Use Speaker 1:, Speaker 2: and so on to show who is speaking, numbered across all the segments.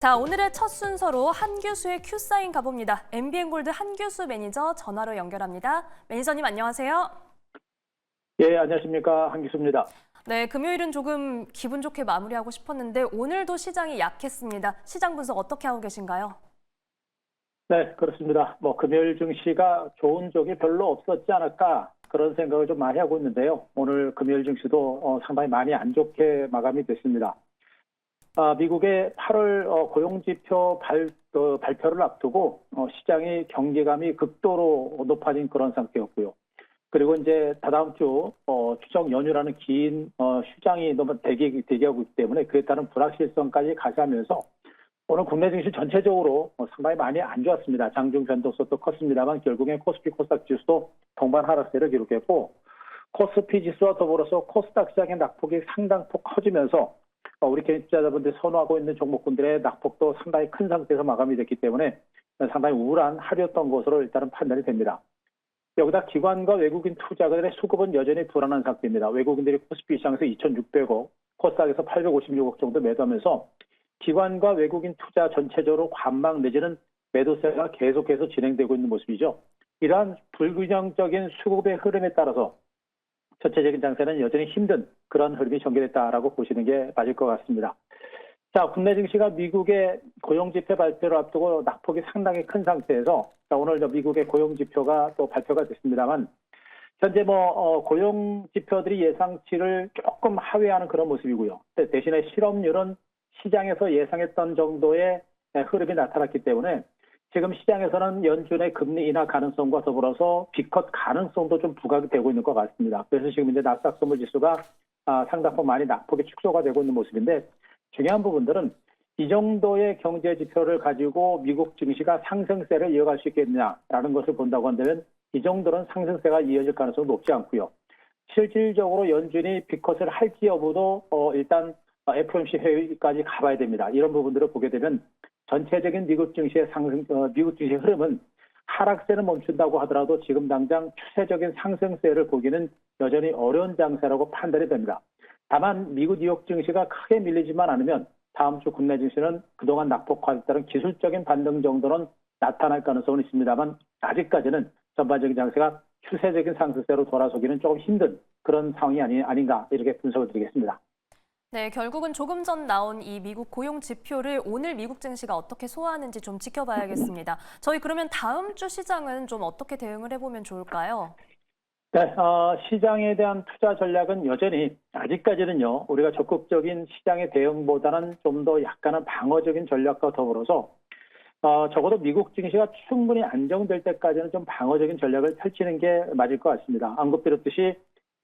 Speaker 1: 자, 오늘의 첫 순서로 한규수의 큐사인 가봅니다. MBN골드 한규수 매니저 전화로 연결합니다. 매니저님 안녕하세요.
Speaker 2: 예, 안녕하십니까. 한기수입니다.
Speaker 1: 네, 금요일은 조금 기분 좋게 마무리하고 싶었는데 오늘도 시장이 약했습니다. 시장 분석 어떻게 하고 계신가요?
Speaker 2: 네, 그렇습니다. 금요일 증시가 좋은 쪽이 별로 없었지 않을까 그런 생각을 좀 많이 하고 있는데요. 오늘 금요일 증시도 상당히 많이 안 좋게 마감이 됐습니다. 미국의 8월 고용지표 발표를 앞두고 시장의 경계감이 극도로 높아진 그런 상태였고요. 그리고 이제 다다음 주 추석 연휴라는 긴 휴장이 너무 대기하고 있기 때문에 그에 따른 불확실성까지 가시하면서 오늘 국내 증시 전체적으로 상당히 많이 안 좋았습니다. 장중 변동성도 컸습니다만 결국엔 코스피 코스닥 지수도 동반 하락세를 기록했고 코스피 지수와 더불어서 코스닥 시장의 낙폭이 상당폭 커지면서 우리 개인 투자자분들이 선호하고 있는 종목군들의 낙폭도 상당히 큰 상태에서 마감이 됐기 때문에 상당히 우울한 하루였던 것으로 일단은 판단이 됩니다. 여기다 기관과 외국인 투자가들의 수급은 여전히 불안한 상태입니다. 외국인들이 코스피 시장에서 2,600억, 코스닥에서 856억 정도 매도하면서 기관과 외국인 투자 전체적으로 관망 내지는 매도세가 계속해서 진행되고 있는 모습이죠. 이러한 불균형적인 수급의 흐름에 따라서 전체적인 장세는 여전히 힘든 그런 흐름이 전개됐다라고 보시는 게 맞을 것 같습니다. 자, 국내 증시가 미국의 고용지표 발표를 앞두고 낙폭이 상당히 큰 상태에서 오늘 미국의 고용지표가 또 발표가 됐습니다만 현재 고용지표들이 예상치를 조금 하회하는 그런 모습이고요. 대신에 실업률은 시장에서 예상했던 정도의 흐름이 나타났기 때문에 지금 시장에서는 연준의 금리 인하 가능성과 더불어서 B컷 가능성도 좀 부각이 되고 있는 것 같습니다. 그래서 지금 이제 나스닥 선물 지수가 상당폭 많이 낙폭이 축소가 되고 있는 모습인데 중요한 부분들은 이 정도의 경제 지표를 가지고 미국 증시가 상승세를 이어갈 수 있겠느냐라는 것을 본다고 한다면 이 정도는 상승세가 이어질 가능성은 높지 않고요. 실질적으로 연준이 B컷을 할지 여부도 일단 FOMC 회의까지 가봐야 됩니다. 이런 부분들을 보게 되면 전체적인 미국 증시의 미국 증시의 흐름은 하락세는 멈춘다고 하더라도 지금 당장 추세적인 상승세를 보기는 여전히 어려운 장세라고 판단이 됩니다. 다만 미국 뉴욕 증시가 크게 밀리지만 않으면 다음 주 국내 증시는 그동안 낙폭화에 따른 기술적인 반등 정도는 나타날 가능성은 있습니다만 아직까지는 전반적인 장세가 추세적인 상승세로 돌아서기는 조금 힘든 그런 상황이 아닌가 이렇게 분석을 드리겠습니다.
Speaker 1: 네, 결국은 조금 전 나온 이 미국 고용 지표를 오늘 미국 증시가 어떻게 소화하는지 좀 지켜봐야겠습니다. 저희 그러면 다음 주 시장은 좀 어떻게 대응을 해보면 좋을까요?
Speaker 2: 네, 시장에 대한 투자 전략은 여전히 아직까지는요, 우리가 적극적인 시장의 대응보다는 좀 더 약간은 방어적인 전략과 더불어서 적어도 미국 증시가 충분히 안정될 때까지는 좀 방어적인 전략을 펼치는 게 맞을 것 같습니다. 언급드렸듯이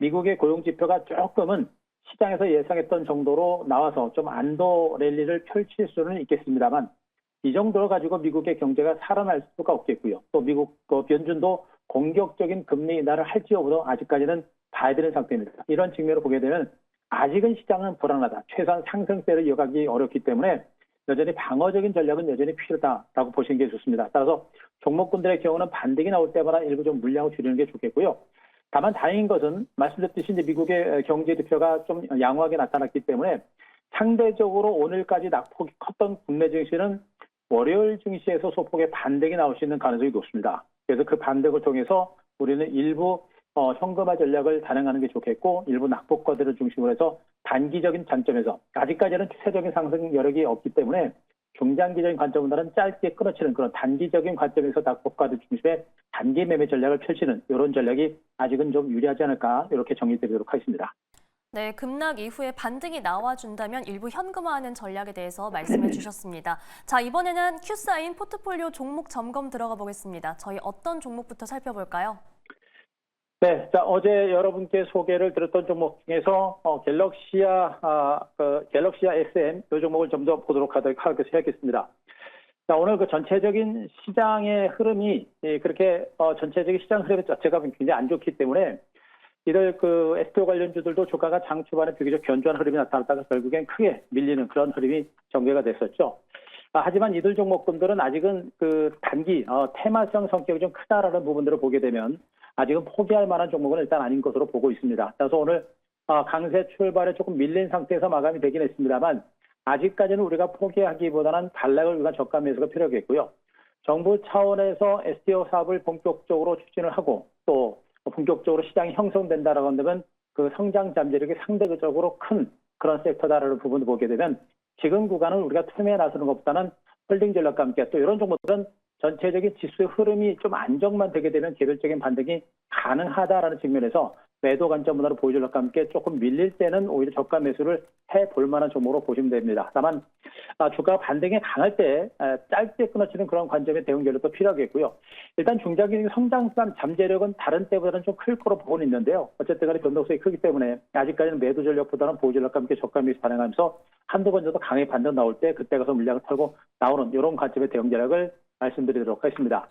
Speaker 2: 미국의 고용지표가 조금은 시장에서 예상했던 정도로 나와서 좀 안도 랠리를 펼칠 수는 있겠습니다만 이 정도를 가지고 미국의 경제가 살아날 수가 없겠고요. 또 미국 연준도 공격적인 금리 인하를 할지 여부도 아직까지는 봐야 되는 상태입니다. 이런 측면으로 보게 되면 아직은 시장은 불안하다. 최소한 상승세를 이어가기 어렵기 때문에 여전히 방어적인 전략은 여전히 필요하다라고 보시는 게 좋습니다. 따라서 종목군들의 경우는 반등이 나올 때마다 일부 좀 물량을 줄이는 게 좋겠고요. 다만 다행인 것은 말씀드렸듯이 이제 미국의 경제 지표가 좀 양호하게 나타났기 때문에 상대적으로 오늘까지 낙폭이 컸던 국내 증시는 월요일 증시에서 소폭의 반등이 나올 수 있는 가능성이 높습니다. 그래서 그 반등을 통해서 우리는 일부 현금화 전략을 단행하는 게 좋겠고 일부 낙폭과들을 중심으로 해서 단기적인 관점에서 아직까지는 추세적인 상승 여력이 없기 때문에 중장기적인 관점보다는 짧게 끊어치는 그런 단기적인 관점에서 낙폭과들 중심의 단기 매매 전략을 펼치는 이런 전략이 아직은 좀 유리하지 않을까 이렇게 정리드리도록 하겠습니다.
Speaker 1: 네, 급락 이후에 반등이 나와준다면 일부 현금화하는 전략에 대해서 말씀해 주셨습니다. 자, 이번에는 큐사인 포트폴리오 종목 점검 들어가 보겠습니다. 저희 어떤 종목부터 살펴볼까요?
Speaker 2: 네, 자, 어제 여러분께 소개를 드렸던 종목 중에서 갤럭시아 SM 이 종목을 좀 더 보도록 하겠습니다. 자, 오늘 그 전체적인 시장의 흐름이 그렇게 전체적인 시장 흐름 자체가 굉장히 안 좋기 때문에 이들 그 SPO 관련주들도 주가가 장 초반에 비교적 견조한 흐름이 나타났다가 결국엔 크게 밀리는 그런 흐름이 전개가 됐었죠. 하지만 이들 종목군들은 아직은 그 단기 테마성 성격이 좀 크다라는 부분들을 보게 되면 아직은 포기할 만한 종목은 일단 아닌 것으로 보고 있습니다. 그래서 오늘 강세 출발에 조금 밀린 상태에서 마감이 되긴 했습니다만 아직까지는 우리가 포기하기보다는 단락을 위한 저가 매수가 필요하겠고요. 정부 차원에서 SDO 사업을 본격적으로 추진을 하고 또 본격적으로 시장이 형성된다라고 한다면 그 성장 잠재력이 상대적으로 큰 그런 섹터다라는 부분을 보게 되면 지금 구간은 우리가 투매에 나서는 것보다는 홀딩 전략과 함께 또 이런 종목들은 전체적인 지수의 흐름이 좀 안정만 되게 되면 개별적인 반등이 가능하다라는 측면에서 매도 관점으로 보여줄과 함께 조금 밀릴 때는 오히려 저가 매수를 해볼 만한 종목으로 보시면 됩니다. 다만 주가 반등이 강할 때 짧게 끊어지는 그런 관점의 대응 전략도 필요하겠고요. 일단 중장기 성장성 잠재력은 다른 때보다는 좀 클 거로 보고는 있는데요. 어쨌든 간에 변동성이 크기 때문에 아직까지는 매도 전략보다는 보유 전략과 함께 저가 매수 반응하면서 한두 번 정도 강하게 반등 나올 때 그때 가서 물량을 털고 나오는 이런 관점의 대응 전략을 말씀드리도록 하겠습니다.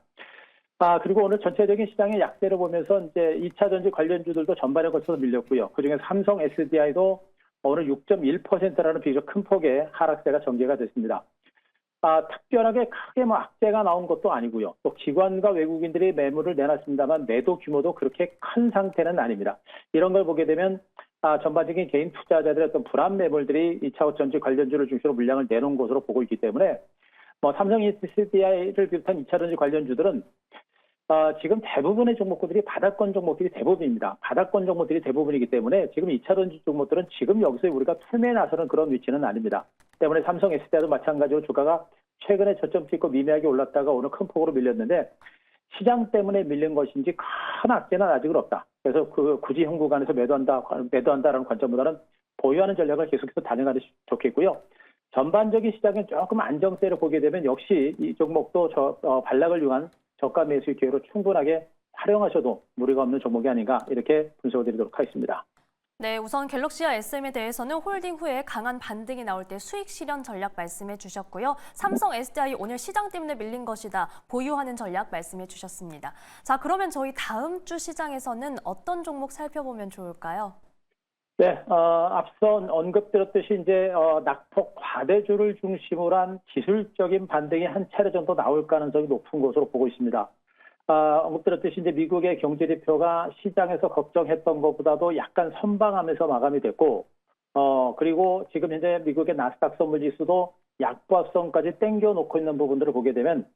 Speaker 2: 그리고 오늘 전체적인 시장의 약세를 보면서 이제 2차 전지 관련주들도 전반에 걸쳐서 밀렸고요. 그중에 삼성 SDI도 오늘 6.1%라는 비교적 큰 폭의 하락세가 전개가 됐습니다. 특별하게 크게 악재가 나온 것도 아니고요. 또 기관과 외국인들이 매물을 내놨습니다만 매도 규모도 그렇게 큰 상태는 아닙니다. 이런 걸 보게 되면 전반적인 개인 투자자들의 어떤 불안 매물들이 2차 전지 관련주를 중심으로 물량을 내놓은 것으로 보고 있기 때문에 삼성 SDI를 비롯한 2차 전지 관련주들은 지금 대부분의 종목들이 바닥권 종목들이 대부분입니다. 바닥권 종목들이 대부분이기 때문에 지금 2차 전지 종목들은 지금 여기서 우리가 투매에 나서는 그런 위치는 아닙니다. 때문에 삼성 SDI도 마찬가지로 주가가 최근에 저점 찍고 미미하게 올랐다가 오늘 큰 폭으로 밀렸는데 시장 때문에 밀린 것인지 큰 악재는 아직은 없다. 그래서 굳이 현 구간에서 매도한다라는 관점보다는 보유하는 전략을 계속해서 단행하는 게 좋겠고요. 전반적인 시장은 조금 안정세를 보게 되면 역시 이 종목도 반락을 이용한 저가 매수의 기회로 충분하게 활용하셔도 무리가 없는 종목이 아닌가 이렇게 분석을 드리도록 하겠습니다.
Speaker 1: 네, 우선 갤럭시와 SM에 대해서는 홀딩 후에 강한 반등이 나올 때 수익 실현 전략 말씀해 주셨고요. 삼성 SDI 오늘 시장 때문에 밀린 것이다. 보유하는 전략 말씀해 주셨습니다. 자, 그러면 저희 다음 주 시장에서는 어떤 종목 살펴보면 좋을까요?
Speaker 2: 네, 앞서 언급드렸듯이 이제 낙폭 과대주를 중심으로 한 기술적인 반등이 한 차례 정도 나올 가능성이 높은 것으로 보고 있습니다. 언급드렸듯이 이제 미국의 경제 지표가 시장에서 걱정했던 것보다도 약간 선방하면서 마감이 됐고, 그리고 지금 현재 미국의 나스닥 선물 지수도 약보합성까지 땡겨놓고 있는 부분들을 보게 되면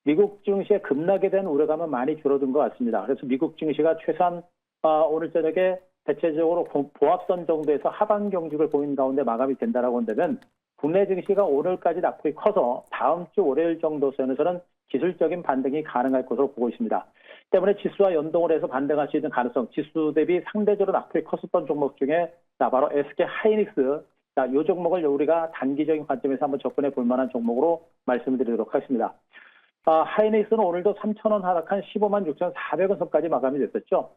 Speaker 2: 미국 증시의 급락에 대한 우려감은 많이 줄어든 것 같습니다. 그래서 미국 증시가 최소한 오늘 저녁에 대체적으로 보합선 정도에서 하방 경직을 보이는 가운데 마감이 된다라고 한다면 국내 증시가 오늘까지 낙폭이 커서 다음 주 월요일 정도 선에서는 기술적인 반등이 가능할 것으로 보고 있습니다. 때문에 지수와 연동을 해서 반등할 수 있는 가능성, 지수 대비 상대적으로 낙폭이 컸었던 종목 중에 바로 SK 하이닉스, 이 종목을 우리가 단기적인 관점에서 한번 접근해 볼 만한 종목으로 말씀을 드리도록 하겠습니다. 하이닉스는 오늘도 3,000원 하락한 15만 6,400원 선까지 마감이 됐었죠.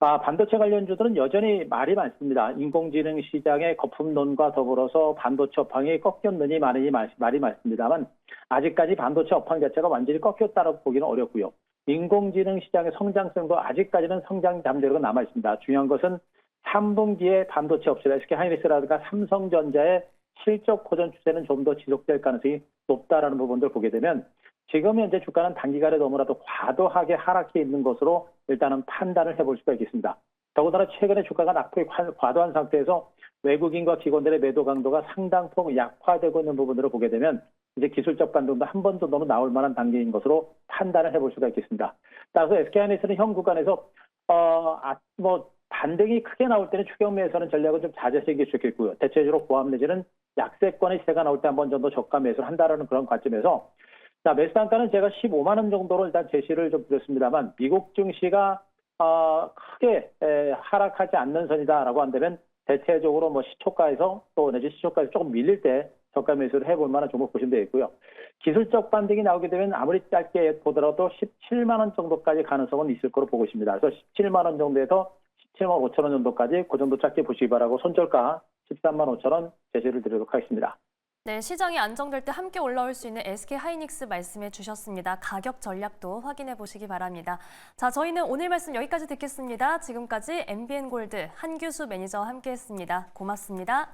Speaker 2: 반도체 관련주들은 여전히 말이 많습니다. 인공지능 시장의 거품론과 더불어서 반도체 업황이 꺾였느니 마느니 말이 많습니다만 아직까지 반도체 업황 자체가 완전히 꺾였다고 보기는 어렵고요. 인공지능 시장의 성장성도 아직까지는 성장 잠재력은 남아 있습니다. 중요한 것은 3분기에 반도체 업체다 SK 하이닉스라든가 삼성전자의 실적 호전 추세는 좀 더 지속될 가능성이 높다라는 부분들을 보게 되면 지금 현재 주가는 단기간에 너무나도 과도하게 하락해 있는 것으로 일단은 판단을 해볼 수가 있겠습니다. 더군다나 최근에 주가가 낙폭이 과도한 상태에서 외국인과 기관들의 매도 강도가 상당폭 약화되고 있는 부분들을 보게 되면 이제 기술적 반등도 한 번 더 너무 나올 만한 단계인 것으로 판단을 해볼 수가 있겠습니다. 따라서 SK하이닉스는 현 구간에서 반등이 크게 나올 때는 추격 매수하는 전략은 좀 자제하는 게 좋겠고요. 대체적으로 보합 내지는 약세권의 시세가 나올 때 한 번 정도 저가 매수를 한다라는 그런 관점에서 매수 단가는 제가 15만 원 정도로 일단 제시를 좀 드렸습니다만 미국 증시가 크게 하락하지 않는 선이다라고 한다면 대체적으로 시초가에서 또 내지 시초가에서 조금 밀릴 때 저가 매수를 해볼 만한 종목 보시면 되겠고요. 기술적 반등이 나오게 되면 아무리 짧게 보더라도 17만 원 정도까지 가능성은 있을 거로 보고 있습니다. 그래서 17만 원 정도에서 17만 5천 원 정도까지 그 정도 짧게 보시기 바라고 손절가 13만 5천 원 제시를 드리도록 하겠습니다.
Speaker 1: 네, 시장이 안정될 때 함께 올라올 수 있는 SK 하이닉스 말씀해 주셨습니다. 가격 전략도 확인해 보시기 바랍니다. 자, 저희는 오늘 말씀 여기까지 듣겠습니다. 지금까지 MBN 골드 한규수 매니저와 함께했습니다. 고맙습니다.